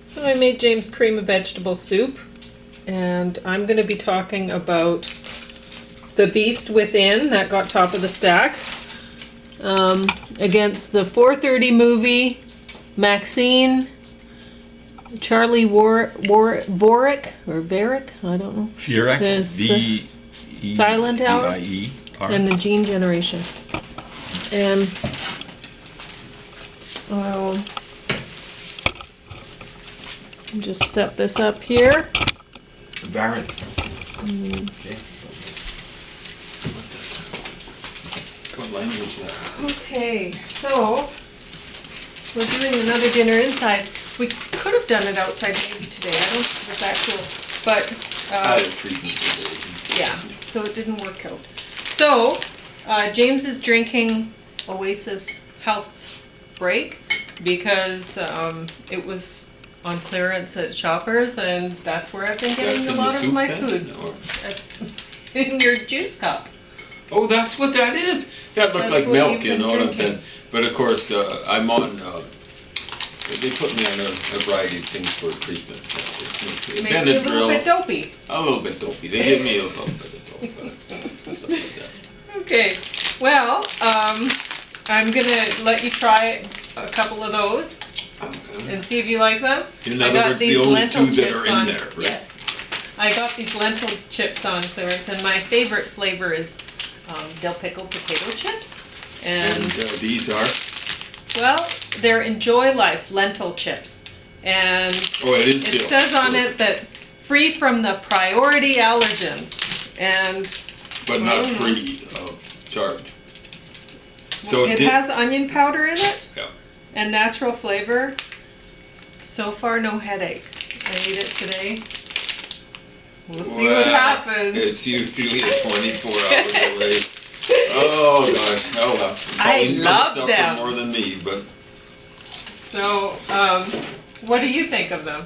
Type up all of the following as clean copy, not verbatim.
So I made James cream of vegetable soup, and I'm going to be talking about the beast within that got top of the stack against the 4:30 movie, Maxxxine, Charley Varrick, I don't know. Varrick, Silent Hour, V-I-E-R. and the Gene Generation. And I'll just set this up here. Varrick. Okay. What language is that? Okay, so we're doing another dinner inside. We could have done it outside maybe today. I don't think it's that cool, but I had a treatment today. yeah, so it didn't work out. So James is drinking Oasis Health Break because it was on clearance at Shoppers, and that's where I've been getting a lot of my food. That's in your juice cup. Oh, that's what that is. That looked like milk, you know what I'm saying? But of course, I'm on. They put me on a variety of things for treatment. It makes you a little bit dopey. A little bit dopey. They give me a little bit of dope. Stuff like that. Okay. Well, I'm gonna let you try a couple of those and see if you like them. In other words, the only two that are in there, right? Yes. I got these lentil chips on clearance, and my favorite flavor is dill pickle potato chips. And these are? Well, they're Enjoy Life Lentil chips. And it says on it that free from the priority allergens. But not free of charge. So it has onion powder in it. Yeah. And natural flavor. So far, no headache. I ate it today. We'll see what happens. It's usually 24 hours away. Oh gosh, oh well. I love them. them more than me, but. So, what do you think of them?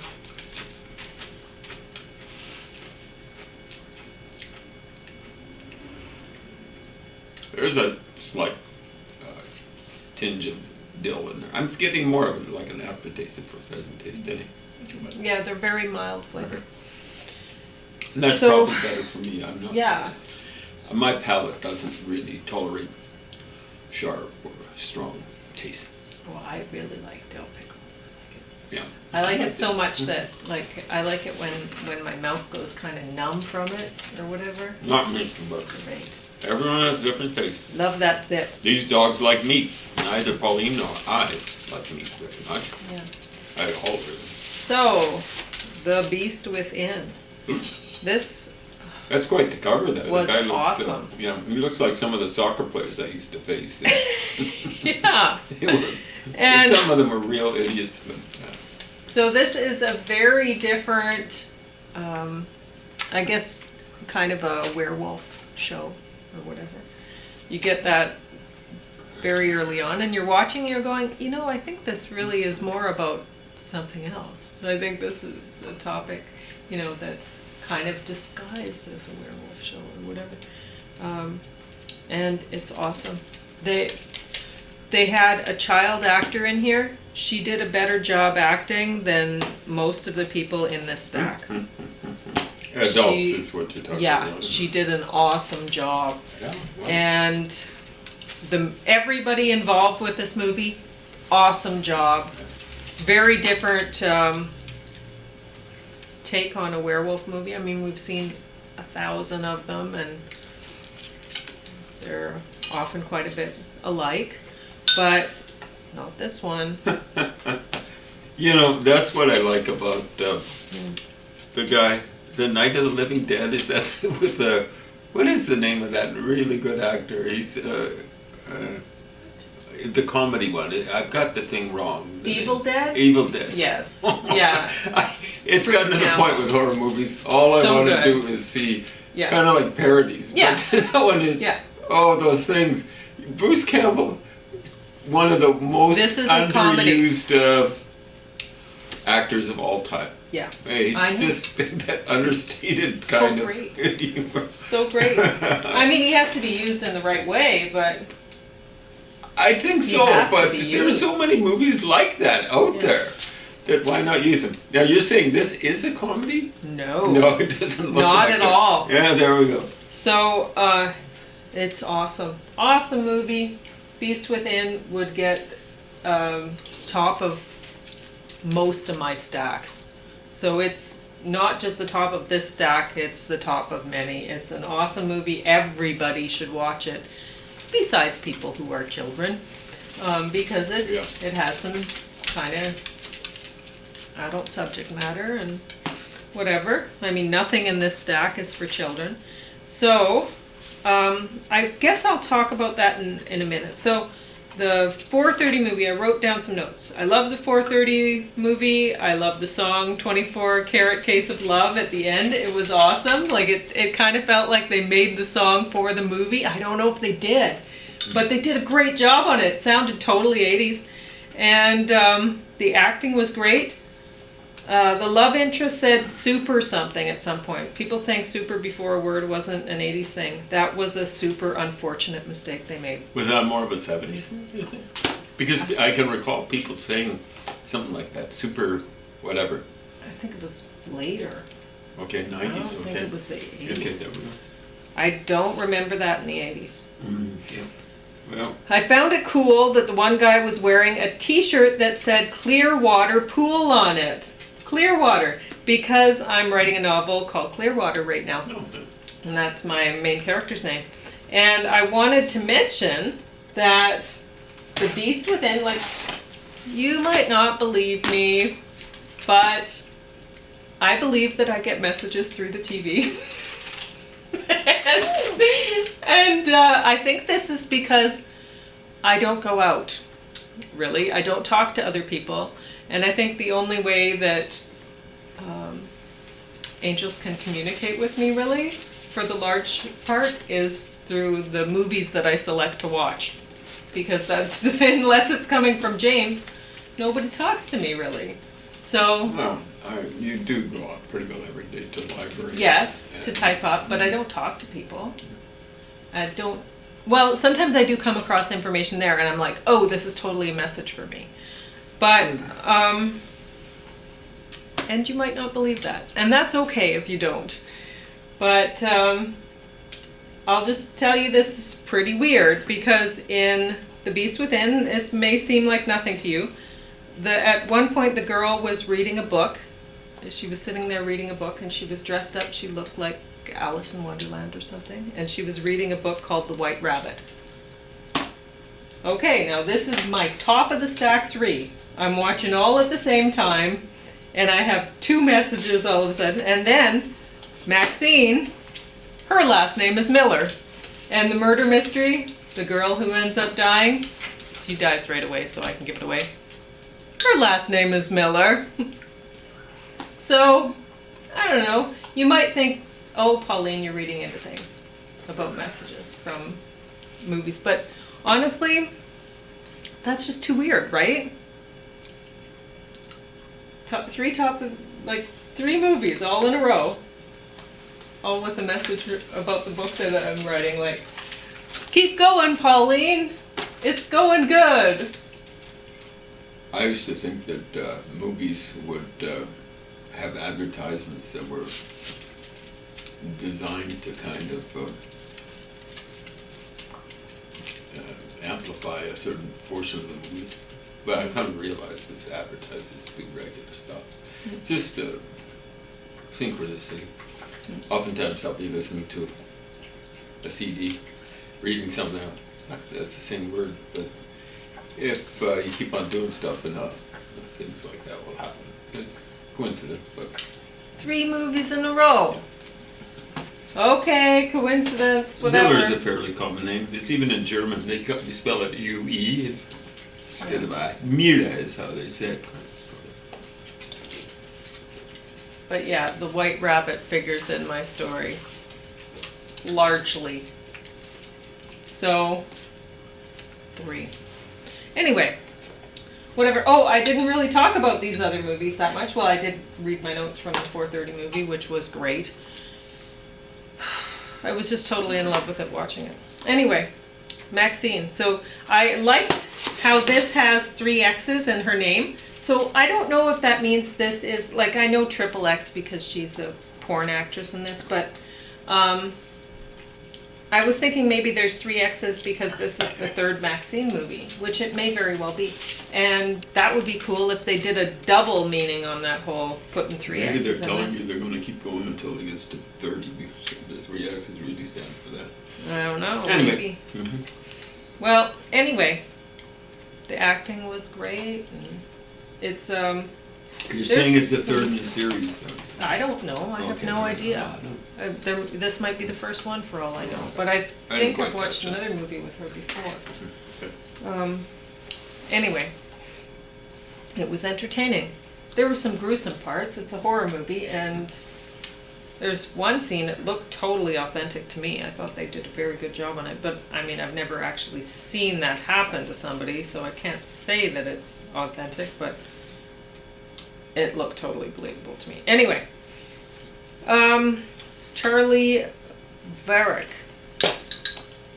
There's a slight tinge of dill in there. I'm getting more of it, like an aftertaste at first. I didn't taste any. Yeah, they're very mild flavor. And that's probably better for me. I'm not. Yeah. My palate doesn't really tolerate sharp or strong taste. Well, I really like dill pickle. Yeah. I like it so much that, like, I like it when my mouth goes kind of numb from it or whatever. Not me, but everyone has different taste. Love that zip. These dogs like meat. Neither Pauline nor I like meat very much. Yeah. I alter. So, the beast within. This. That's quite the cover. That was the guy looks, awesome. Yeah, he looks like some of the soccer players I used to face. Yeah. And some of them are real idiots. But, So this is a very different, I guess, kind of a werewolf show or whatever. You get that very early on, and you're watching, and you're going, you know, I think this really is more about something else. I think this is a topic, you know, that's kind of disguised as a werewolf show or whatever. And it's awesome. They had a child actor in here. She did a better job acting than most of the people in this stack. Adults is what you're talking about. Yeah, she did an awesome job. Yeah, wow. And everybody involved with this movie, awesome job. Very different take on a werewolf movie. I mean, we've seen 1,000 of them, and they're often quite a bit alike, but not this one. You know, that's what I like about the guy, the Night of the Living Dead. Is that with the, what is the name of that really good actor? He's the comedy one. I've got the thing wrong. Evil Dead? Evil Dead. Yes. Yeah. It's gotten to the point with horror movies. All I want to do is see kind of like parodies. Yeah. But that one is, oh, those things. Bruce Campbell, one of the most underused actors of all time. Yeah. He's just that understated kind of humor. So great. I mean, he has to be used in the right way, but... I think so, but there's so many movies like that out there Then why not use them? Now you're saying this is a comedy? No. No, it doesn't look Not like at it. all. Yeah, there we go. So, it's awesome. Awesome movie. Beast Within would get top of most of my stacks. So it's not just the top of this stack, it's the top of many. It's an awesome movie. Everybody should watch it, besides people who are children, because it has some kind of adult subject matter and whatever. I mean, nothing in this stack is for children. So, I guess I'll talk about that in a minute. So, the 4:30 movie, I wrote down some notes. I love the 4:30 movie. I love the song 24 Karat Case of Love at the end. It was awesome. Like, it kind of felt like they made the song for the movie. I don't know if they did, but they did a great job on it. It sounded totally 80s. And the acting was great. The love interest said super something at some point. People saying super before a word wasn't an 80s thing. That was a super unfortunate mistake they made. Was that more of a 70s thing, you think? Because I can recall people saying something like that, super whatever. I think it was later. Okay, 90s, I don't think okay. it was the 80s. Okay, there we go. I don't remember that in the 80s. Yeah. Well, I found it cool that the one guy was wearing a t-shirt that said Clearwater Pool on it. Clearwater, because I'm writing a novel called Clearwater right now. no, And that's my main character's name. And I wanted to mention that the Beast Within, like, you might not believe me, but I believe that I get messages through the TV. and I think this is because I don't go out, really. I don't talk to other people. And I think the only way that angels can communicate with me, really, for the large part, is through the movies that I select to watch. Because that's, unless it's coming from James, nobody talks to me, really. So, well, you do go out pretty well every day to the library. yes, to type up, but I don't talk to people. I don't, well, sometimes I do come across information there, and I'm like, oh, this is totally a message for me. But, and you might not believe that. And that's okay if you don't. But I'll just tell you this is pretty weird, because in The Beast Within, it may seem like nothing to you. At one point the girl was reading a book. She was sitting there reading a book, and she was dressed up. She looked like Alice in Wonderland or something. And she was reading a book called The White Rabbit. Okay, now this is my top of the stack 3. I'm watching all at the same time, and I have 2 messages all of a sudden. And then Maxxxine, her last name is Miller. And the murder mystery, the girl who ends up dying, she dies right away, so I can give it away. Her last name is Miller. So, I don't know. You might think, oh, Pauline, you're reading into things about messages from movies. But honestly, that's just too weird, right? 3 movies all in a row, all with a message about the book that I'm writing. Like, keep going, Pauline. It's going good. I used to think that movies would have advertisements that were designed to kind of amplify a certain portion of the movie. But I kind of realized that advertisements do regular stuff. Just synchronicity. Oftentimes I'll be listening to a CD, reading something out. That's the same word, but if you keep on doing stuff enough, things like that will happen. It's coincidence, but 3 movies in a row. Okay, coincidence, whatever. Miller is a fairly common name. It's even in German. You spell it U-E. It's instead of I. Müller is how they say it. But yeah, the White Rabbit figures in my story. Largely. So, 3. Anyway, whatever. Oh, I didn't really talk about these other movies that much. Well, I did read my notes from the 4:30 movie, which was great. I was just totally in love with it watching it. Anyway, Maxxxine. So I liked how this has 3 X's in her name. So I don't know if that means this is, like, I know Triple X because she's a porn actress in this, but I was thinking maybe there's 3 X's because this is the 3rd Maxxxine movie, which it may very well be. And that would be cool if they did a double meaning on that whole putting 3 Maybe X's they're in telling there. you they're going to keep going until it gets to 30. Because the 3 X's really stand for that. I don't know. Anyway. Maybe. Well, anyway, the acting was great. And it's You're saying it's the 3rd in the series. I don't know. I have Okay. no idea. I don't- This might be the first one for all I know. But I think I've watched another movie with her before. Okay. Anyway, it was entertaining. There were some gruesome parts. It's a horror movie, and there's one scene that looked totally authentic to me. I thought they did a very good job on it. But, I mean, I've never actually seen that happen to somebody, so I can't say that it's authentic, but it looked totally believable to me. Anyway, Charley Varrick.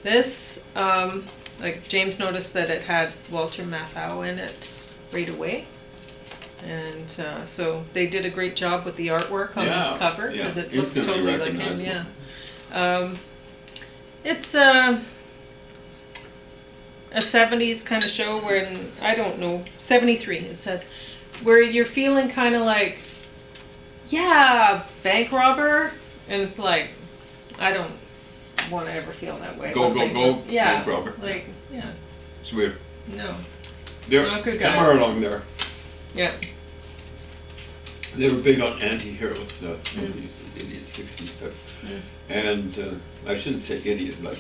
This, like, James noticed that it had Walter Matthau in it right away. And so they did a great job with the artwork on this cover, because it looks totally like him. Yeah. It's a 70s kind of show where, I don't know, 73 it says, where you're feeling kind of like, yeah, bank robber, and it's like, I don't want to ever feel that way. Go, yeah, bank robber. like, yeah, It's weird. no, They're not good somewhere guys. along there. Yeah. They were big on anti-heroes, some of these idiot 60s type. And I shouldn't say idiot, like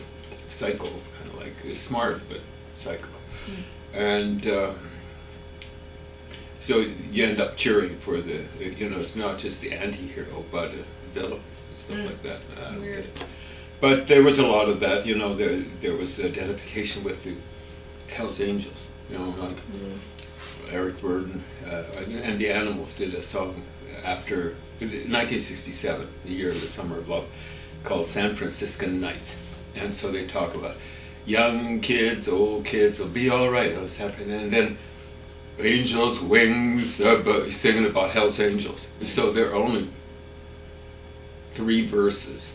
psycho, kind of like smart, but psycho. And so you end up cheering for the, it's not just the anti-hero, but villains and stuff like that. I don't get it. But there was a lot of that, there was identification with the Hells Angels, like Eric Burden and the Animals did a song after 1967, the year of the Summer of Love, called San Franciscan Nights. And so they talk about young kids, old kids will be all right on San Francisco. And then Angels' Wings, singing about Hell's Angels. So there are only 3 verses,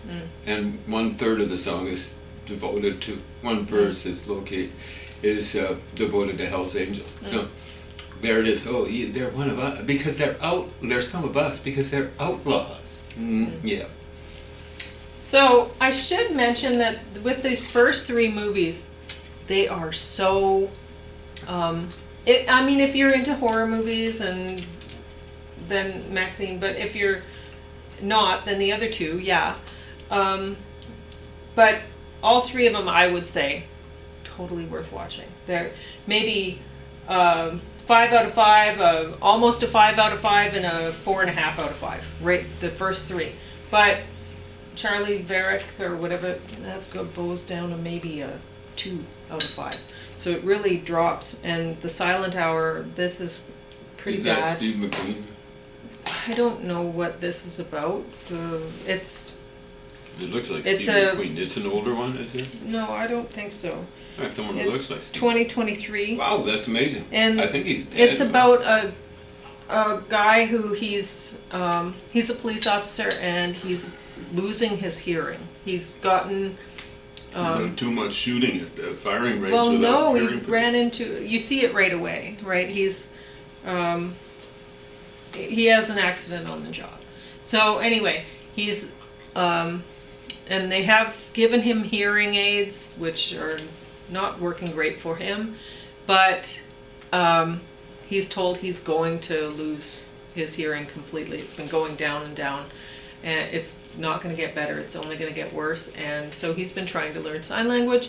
and 1/3 of the song is devoted to, one verse is devoted to Hell's Angels. So there it is. Oh, they're one of us because they're some of us because they're outlaws. Yeah. So I should mention that with these first 3 movies, they are so. I mean, if you're into horror movies, and then Maxxxine, but if you're not, then the other 2, yeah. But all 3 of them, I would say, totally worth watching. They're maybe 5 out of 5, almost a 5 out of 5, and a 4.5 out of 5. Right, the first 3. But Charley Varrick or whatever, that goes down to maybe a 2 out of 5. So it really drops. And the Silent Hour, this is pretty bad. Is that Steve McQueen? I don't know what this is about. It looks like Steve McQueen. It's an older one, is it? No, I don't think so. Someone who looks like Steve. 2023. Wow, that's amazing. And I think he's dead. It's about a guy who he's a police officer, and he's losing his hearing. He's gotten. He's done too much shooting at the firing range. Well, no, he hearing ran into. You see it right away, right? He has an accident on the job. So anyway, he's and they have given him hearing aids, which are not working great for him, but he's told he's going to lose his hearing completely. It's been going down and down, and it's not going to get better. It's only going to get worse. And so he's been trying to learn sign language,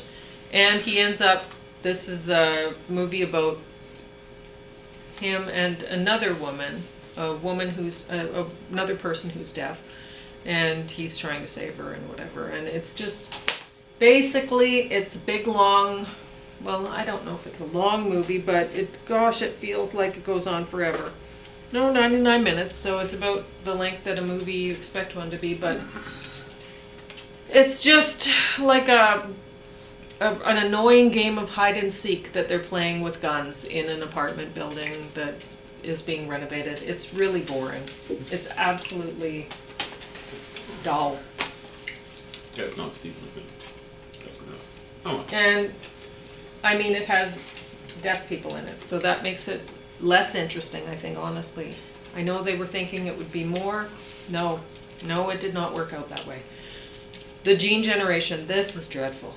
and he ends up. This is a movie about him and another woman, who's another person who's deaf, and he's trying to save her and whatever. And it's just basically it's a big long. Well, I don't know if it's a long movie, but it feels like it goes on forever. No, 99 minutes, so it's about the length that a movie you expect one to be, but it's just like an annoying game of hide and seek that they're playing with guns in an apartment building that is being renovated. It's really boring. It's absolutely dull. Yeah, it's not Steve Levin. Oh. And I mean, it has deaf people in it, so that makes it less interesting, I think, honestly. I know they were thinking it would be more. No, it did not work out that way. The Gene Generation, this is dreadful.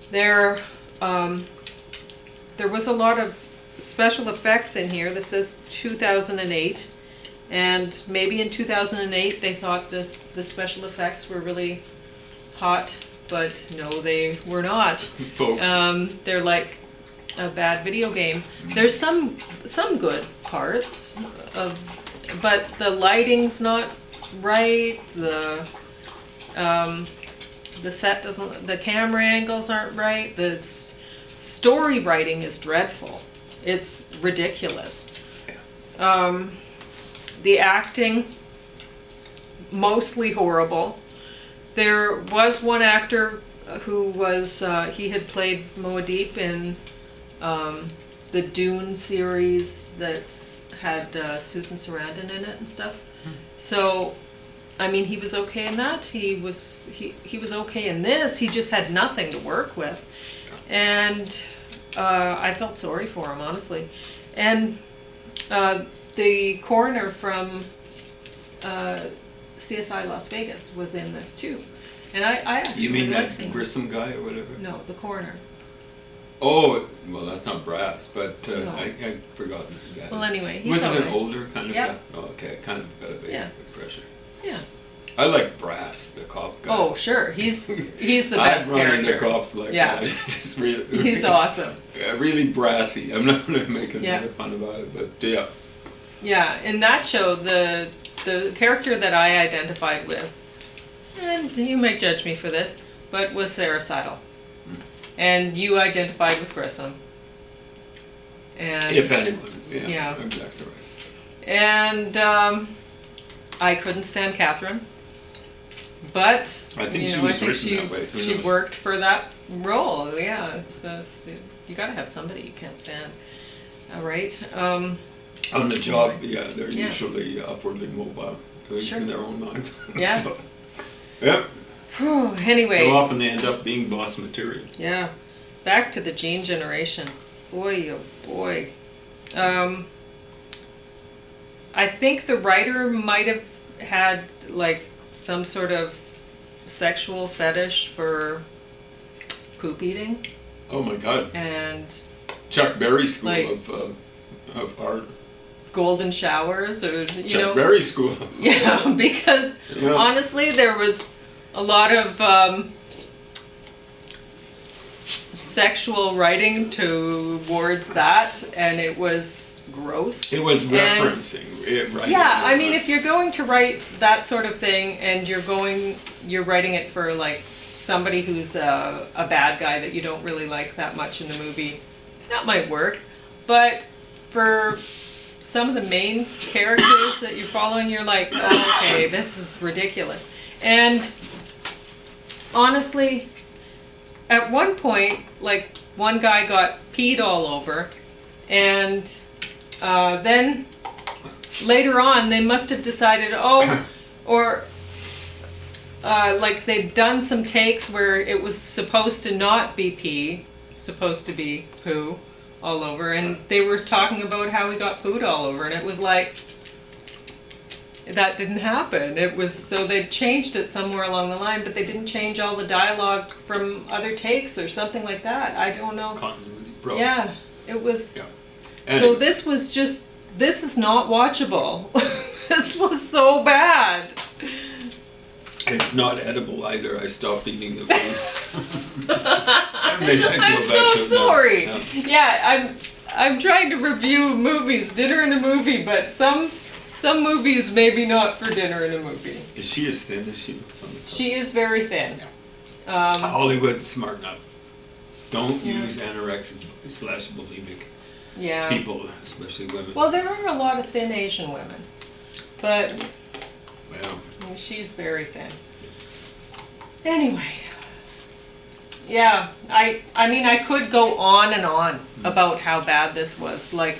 There was a lot of special effects in here. This says 2008, and maybe in 2008 they thought the special effects were really hot, but no, they were not. Folks. They're like a bad video game. There's some good parts but the lighting's not right. The set doesn't. The camera angles aren't right. The story writing is dreadful. It's ridiculous. The acting, mostly horrible. There was one actor who was, he had played Moedeep in the Dune series that's had Susan Sarandon in it and stuff. So, I mean, he was okay in that. He was okay in this. He just had nothing to work with. And I felt sorry for him, honestly. And the coroner from CSI Las Vegas was in this too. And I actually You mean like that seeing Grissom guy or whatever? No, the coroner. Oh, well, that's not Brass, but No. I'd forgotten who that Well, is. anyway, he's Was it all an right. older kind of Yeah. guy? Oh, okay, I kind of got a vague impression. Yeah. I like Brass, the cop guy. Oh, sure. He's the best I've run character. into cops like Yeah. that. It's just really, He's awesome. really brassy. I'm not going to make a Yeah. lot of fun about it, but yeah. Yeah, in that show, the character that I identified with, and you may judge me for this, but was Sarah Seidel. And you identified with Grissom. And If anyone, Yeah. exactly right. And I couldn't stand Catherine, but I think she I was think written that way. Who she knows? worked for that role. Yeah, you got to have somebody you can't stand. All right. On the job, Anyway. they're Yeah. usually upwardly mobile, at least Sure. in their own minds. Yeah. So, yep. Whew, anyway. So often they end up being boss material. Yeah. Back to the Gene Generation. Boy, oh boy. I think the writer might have had like some sort of sexual fetish for poop eating. Oh my God. And Chuck Berry School Like- of Art. golden showers, or Chuck Berry School. Yeah, because Yeah. honestly, there was a lot of sexual writing towards that, and it was gross. It was And- referencing it, right? Yeah, I mean, if you're going to write that sort of thing, and you're writing it for like somebody who's a bad guy that you don't really like that much in the movie, that might work. But for some of the main characters that you're following, you're like, oh, okay, this is ridiculous. And honestly, at one point, like, one guy got peed all over, and then later on they must have decided, like they'd done some takes where it was supposed to not be pee, supposed to be poo all over, and they were talking about how he got food all over, and it was like, that didn't happen. It was, so they changed it somewhere along the line, but they didn't change all the dialogue from other takes or something like that. I don't know. Continuity problems. Yeah, it was. Yeah. So And this is not watchable. This was so bad. it's not edible either. I stopped eating the food. I'm so sorry. Yeah, I'm trying to review movies, dinner in a movie, but some movies maybe not for dinner in a movie. Is she as thin as she looks on the cover? She is very thin. Hollywood, smarten up. Don't Yeah. use anorexic / bulimic Yeah. people, especially women. Well, there are a lot of thin Asian women, but Well, she's very thin. Anyway, yeah, I mean, I could go on and on about how bad this was. Like,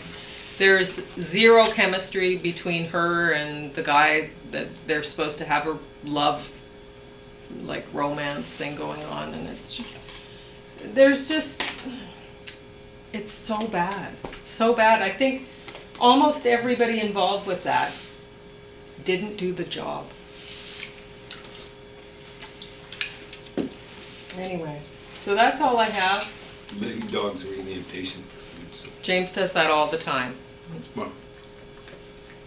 There's zero chemistry between her and the guy that they're supposed to have a love, like romance thing going on, and it's so bad. So bad. I think almost everybody involved with that didn't do the job. Anyway, so that's all I have. Maybe dogs are really impatient. So, James does that all the time. well,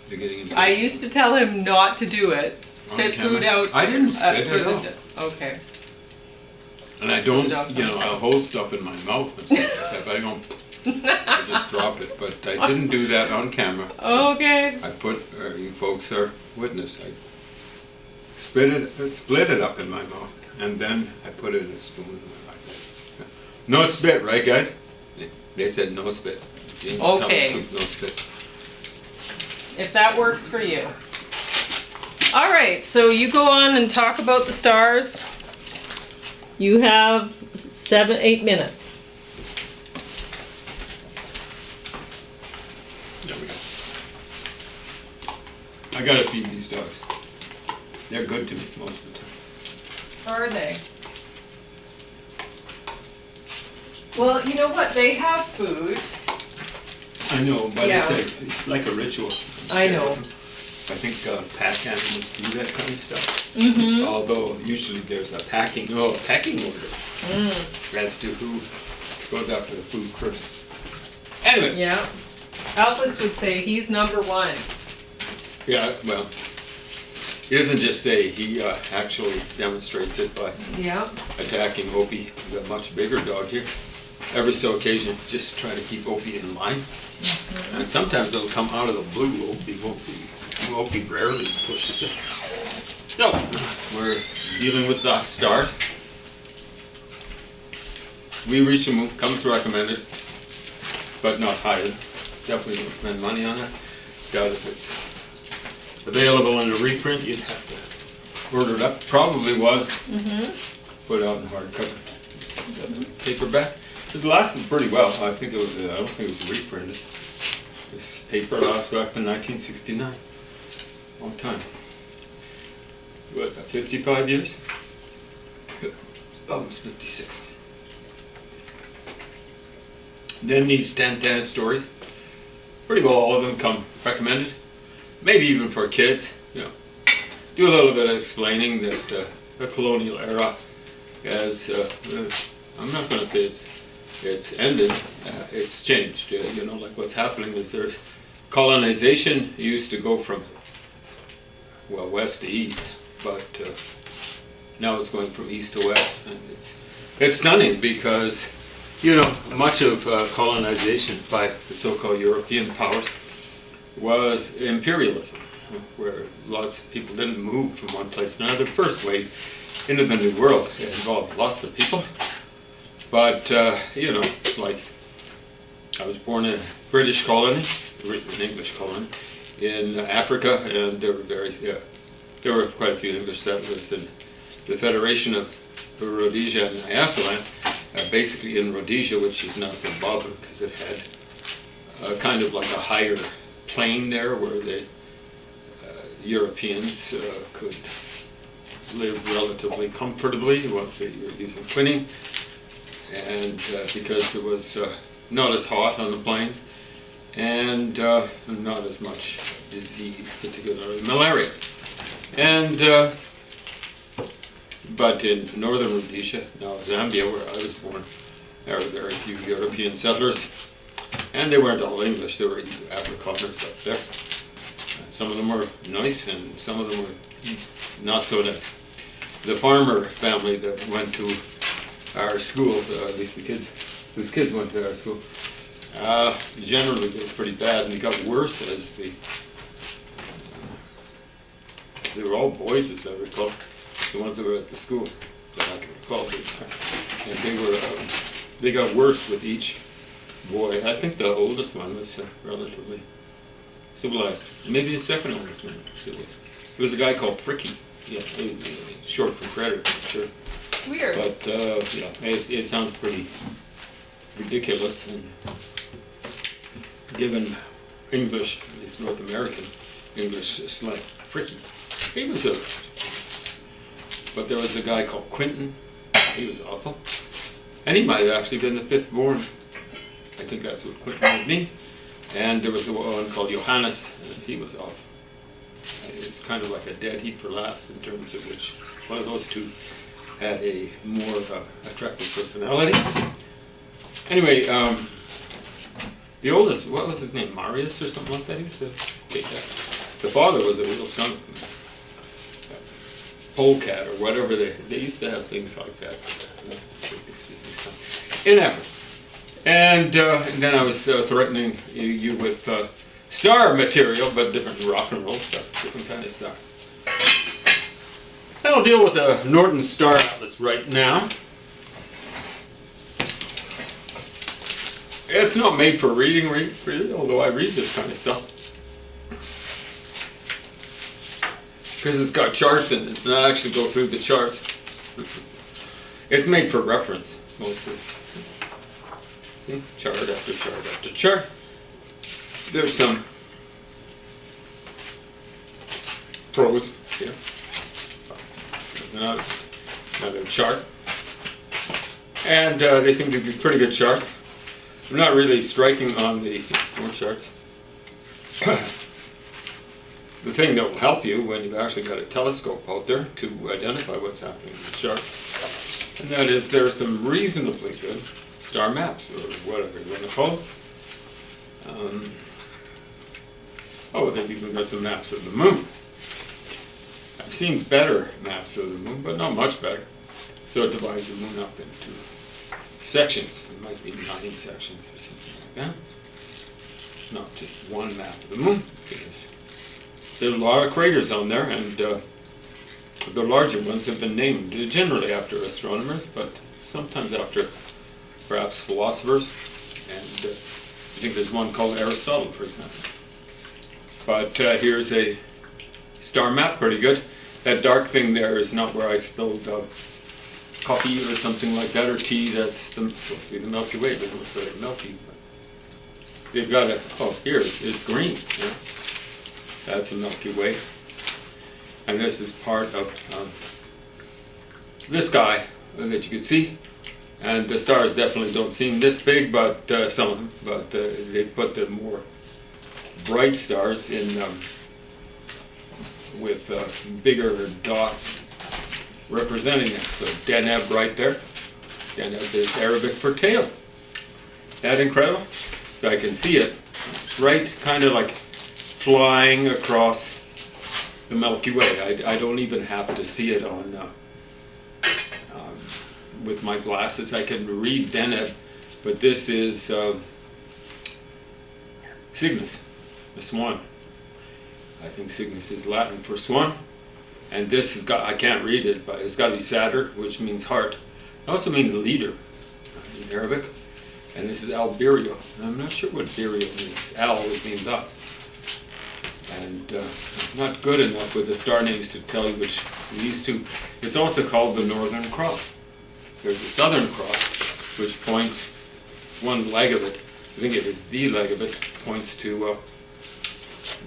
they're getting impatient. I used to tell him not to do it. Spit food out. I didn't spit for it out. Okay. And I don't, I'll hold stuff in my mouth and stuff like that, but I don't, I just drop it. But I didn't do that on camera. Okay. I put, you folks are witness, I split it up in my mouth, and then I put it in a spoon in my mouth. No spit, right guys? They said no spit. Okay. No spit. If that works for you. All right, so you go on and talk about the stars. You have 8 minutes. There we go. I gotta feed these dogs. They're good to me most of the time. Are they? Well, you know what? They have food. I know, but Yeah. it's like a ritual. I know. I think pack animals do that kind of stuff. Mm-hmm. Although usually there's a pecking order as to who goes after the food first. Anyway. Yeah. Alphys would say he's number one. Yeah, well, he doesn't just say, he actually demonstrates it by attacking Opie, the much bigger dog here. Every so occasion, just try to keep Opie in line. Mm-hmm. And sometimes it'll come out of the blue. Opie rarely pushes it. So, we're dealing with the stars. We reach the moon, comes recommended, but not hired. Definitely don't spend money on it. Doubt if it's available in a reprint, you'd have to order it up. Probably was put out in hardcover. Paperback. This lasted pretty well. I don't think it was reprinted. This paper lasted back in 1969. Long time. What, 55 years? Almost 56. Then these Tantan stories. Pretty well all of them come recommended. Maybe even for kids. Do a little bit of explaining that the colonial era as, I'm not going to say it's ended, it's changed. Like what's happening is there's colonization used to go from, well, west to east, but now it's going from east to west. And it's stunning because, much of colonization by the so-called European powers was imperialism, where lots of people didn't move from one place to another. The first wave into the New World involved lots of people. But, like I was born in a British colony, an English colony, in Africa, and there were quite a few English settlers in the Federation of Rhodesia and Nyasaland, basically in Rhodesia, which is now Zimbabwe, because it had kind of like a higher plain there where the Europeans could live relatively comfortably once they were using quinine. And because it was not as hot on the plains, and not as much disease, particularly malaria. And but in northern Rhodesia, now Zambia, where I was born, there were very few European settlers, and they weren't all English. There were Afrikaners up there. Some of them were nice, and some of them were not so nice. The farmer family that went to our school, at least the kids whose kids went to our school, generally it was pretty bad, and it got worse as they were all boys, as I recall, the ones that were at the school that I can recall, and they got worse with each boy. I think the oldest one was relatively civilized. Maybe the second oldest one actually was. It was a guy called Fricky, short for Predator, I'm sure. Weird. But it sounds pretty ridiculous, and given English, at least North American English slang, Fricky. He was a, but there was a guy called Quentin. He was awful. And he might have actually been the fifth born. I think that's what Quentin would mean. And there was one called Johannes, and he was awful. It was kind of like a dead heat for laughs in terms of which one of those two had a more attractive personality. Anyway, the oldest, what was his name, Marius or something like that? He was a big guy. The father was a real skunk. Polecat or whatever, they used to have things like that. In Africa. And then I was threatening you with star material, but different rock and roll stuff, different kind of stuff. I'll deal with the Northern Star Atlas right now. It's not made for reading, really, although I read this kind of stuff. Because it's got charts in it, and I actually go through the charts. It's made for reference, mostly. See? Chart after chart after chart. There's some prose here. There's another chart. And they seem to be pretty good charts. I'm not really striking on the more charts. The thing that will help you when you've actually got a telescope out there to identify what's happening in the chart, and that is there are some reasonably good star maps, or whatever you want to call them. Oh, they've even got some maps of the moon. I've seen better maps of the moon, but not much better. So it divides the moon up into sections. It might be 9 sections or something like that. It's not just one map of the moon, because there are a lot of craters on there, and the larger ones have been named generally after astronomers, but sometimes after perhaps philosophers. And I think there's one called Aristotle, for example. But here's a star map, pretty good. That dark thing there is not where I spilled coffee or something like that, or tea. That's supposed to be the Milky Way. It doesn't look very milky. But they've got a, oh, here, it's green. Yeah. That's the Milky Way. And this is part of this guy that you can see. And the stars definitely don't seem this big, but some of them. But they put the more bright stars in with bigger dots representing them. So Deneb right there. Deneb is Arabic for tail. That incredible? So I can see it. It's right, kind of like flying across the Milky Way. I don't even have to see it on with my glasses. I can read Deneb, but this is Cygnus, the swan. I think Cygnus is Latin for swan. And this has got, I can't read it, but it's got to be Satyr, which means heart. It also means leader in Arabic. And this is Alberio. I'm not sure what Berio means. Al would mean the. And not good enough with the star names to tell you which these two. It's also called the Northern Cross. There's a Southern Cross, which points, one leg of it, I think it is the leg of it, points to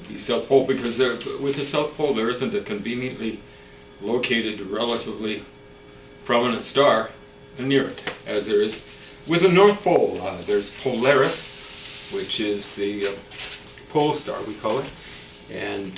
the South Pole, because with the South Pole there isn't a conveniently located, relatively prominent star near it, as there is with the North Pole. There's Polaris, which is the pole star, we call it, and